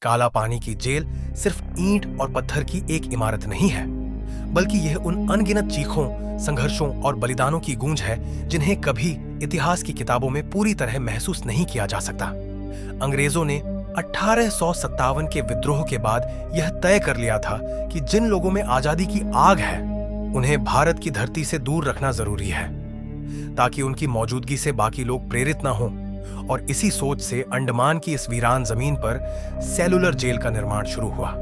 काला पानी की जेल सिर्फ ईंट और पत्थर की एक इमारत नहीं है, बल्कि यह उन अनगिनत चीखों, संघर्षों और बलिदानों की गूंज है जिन्हें कभी इतिहास की किताबों में पूरी तरह महसूस नहीं किया जा सकता। अंग्रेजों ने 1857 के विद्रोह के बाद यह तय कर लिया था कि जिन लोगों में आजादी की आग है, उन्हें भारत की धरती से दूर रखना जरूरी है, ताकि उनकी मौजूदगी से बाकी लोग प्रेरित ना हों। और इसी सोच से अंडमान की इस वीरान जमीन पर सेलुलर जेल का निर्माण शुरू हुआ,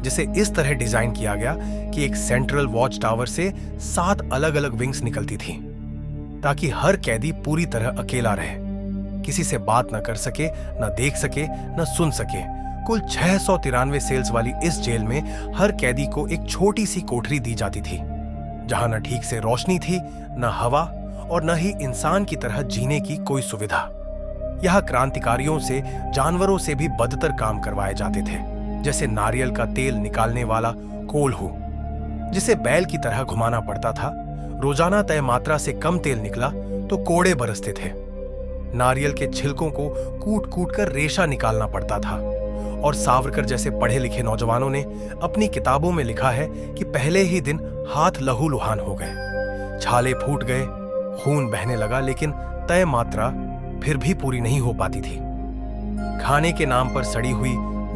जिसे इस तरह डिजाइन किया गया कि एक सेंट्रल वॉच टावर से 7 अलग-अलग विंग्स निकलती थी, ताकि हर कैदी पूरी तरह अकेला रहे, किसी से बात न कर सके, न देख सके, न सुन सके। कुल 693 सेल्स वाली इस जेल में हर कैदी को एक छोटी सी कोठरी दी जाती थी, जहां न ठीक से रोशनी थी, न हवा, और न ही इंसान की तरह जीने की कोई सुविधा। यहाँ क्रांतिकारियों से जानवरों से भी बदतर काम करवाए जाते थे, जैसे नारियल का तेल निकालने वाला कोल्हू, जिसे बैल की तरह घुमाना पड़ता था। रोजाना तय मात्रा से कम तेल निकला तो कोड़े बरसते थे। नारियल के छिलकों को कूट कूट कर रेशा निकालना पड़ता था। और सावरकर जैसे पढ़े लिखे नौजवानों ने अपनी किताबों में लिखा है कि पहले ही दिन हाथ लहूलुहान हो गए, छाले फूट गए, खून बहने लगा, लेकिन तय मात्रा फिर भी पूरी नहीं हो पाती थी। खाने के नाम पर सड़ी हुई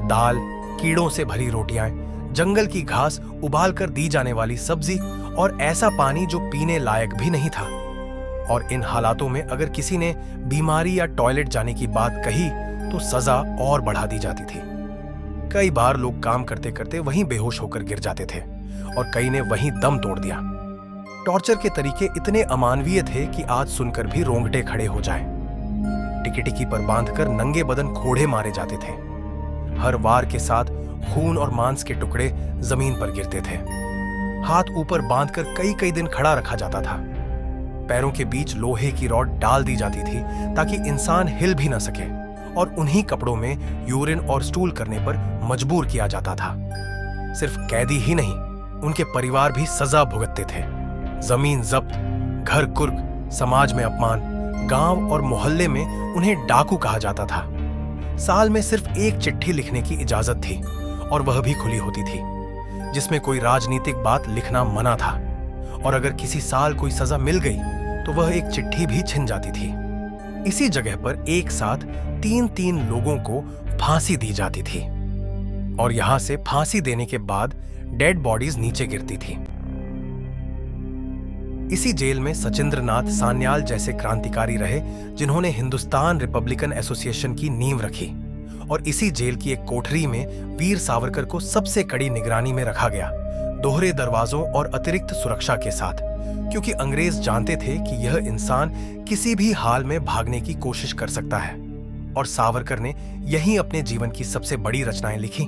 दाल, कीड़ों से भरी रोटियां, जंगल की घास, उबाल कर दी जाने वाली सब्जी और ऐसा पानी जो पीने लायक भी नहीं था। और इन हालातों में अगर किसी ने बीमारी या टॉयलेट जाने की बात कही तो सजा और बढ़ा दी जाती थी। कई बार लोग काम करते करते वहीं बेहोश होकर गिर जाते थे और कई ने वहीं दम तोड़ दिया। टॉर्चर के तरीके इतने अमानवीय थे कि आज सुनकर भी रोंगटे खड़े हो जाएं। टिकी पर बांधकर नंगे बदन कोड़े मारे जाते थे। हर वार के साथ खून और मांस के टुकड़े जमीन पर गिरते थे। हाथ ऊपर बांधकर कई कई दिन खड़ा रखा जाता था। पैरों के बीच लोहे की रॉड डाल दी जाती थी ताकि इंसान हिल भी न सके, और उन्हीं कपड़ों में यूरिन और स्टूल करने पर मजबूर किया जाता था। सिर्फ कैदी ही नहीं, उनके परिवार भी सजा भुगतते थे। जमीन जब्त, घर कुर्क, समाज में अपमान, गांव और मोहल्ले में उन्हें डाकू कहा जाता था। साल में सिर्फ एक चिट्ठी लिखने की इजाजत थी, और वह भी खुली होती थी, जिसमें कोई राजनीतिक बात लिखना मना था। और अगर किसी साल कोई सजा मिल गई तो वह एक चिट्ठी भी छिन जाती थी। इसी जगह पर एक साथ 3-3 लोगों को फांसी दी जाती थी, और यहां से फांसी देने के बाद डेड बॉडीज नीचे गिरती थी। इसी जेल में सचिंद्रनाथ सान्याल जैसे क्रांतिकारी रहे, जिन्होंने हिंदुस्तान रिपब्लिकन एसोसिएशन की नींव रखी। और इसी जेल की एक कोठरी में वीर सावरकर को सबसे कड़ी निगरानी में रखा गया, दोहरे दरवाजों और अतिरिक्त सुरक्षा के साथ, क्योंकि अंग्रेज जानते थे कि यह इंसान किसी भी हाल में भागने की कोशिश कर सकता है। और सावरकर ने यहीं अपने जीवन की सबसे बड़ी रचनाएं लिखी।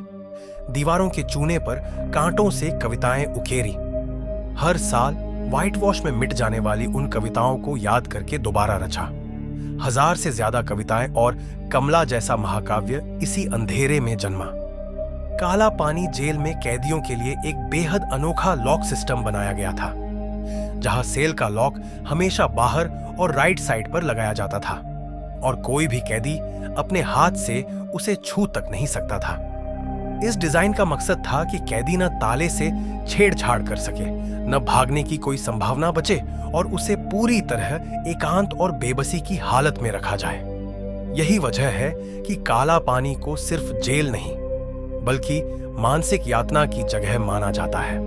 दीवारों के चूने पर कांटों से कविताएं उकेरी। हर साल व्हाइट वॉश में मिट जाने वाली उन कविताओं को याद करके दोबारा रचा। 1000 से ज्यादा कविताएं और कमला जैसा महाकाव्य इसी अंधेरे में जन्मा। काला पानी जेल में कैदियों के लिए एक बेहद अनोखा लॉक सिस्टम बनाया गया था, जहां सेल का लॉक हमेशा बाहर और राइट साइड पर लगाया जाता था, और कोई भी कैदी अपने हाथ से उसे छू तक नहीं सकता था। इस डिजाइन का मकसद था कि कैदी न ताले से छेड़छाड़ कर सके, न भागने की कोई संभावना बचे, और उसे पूरी तरह एकांत और बेबसी की हालत में रखा जाए। यही वजह है कि काला पानी को सिर्फ जेल नहीं, बल्कि मानसिक यातना की जगह माना जाता है।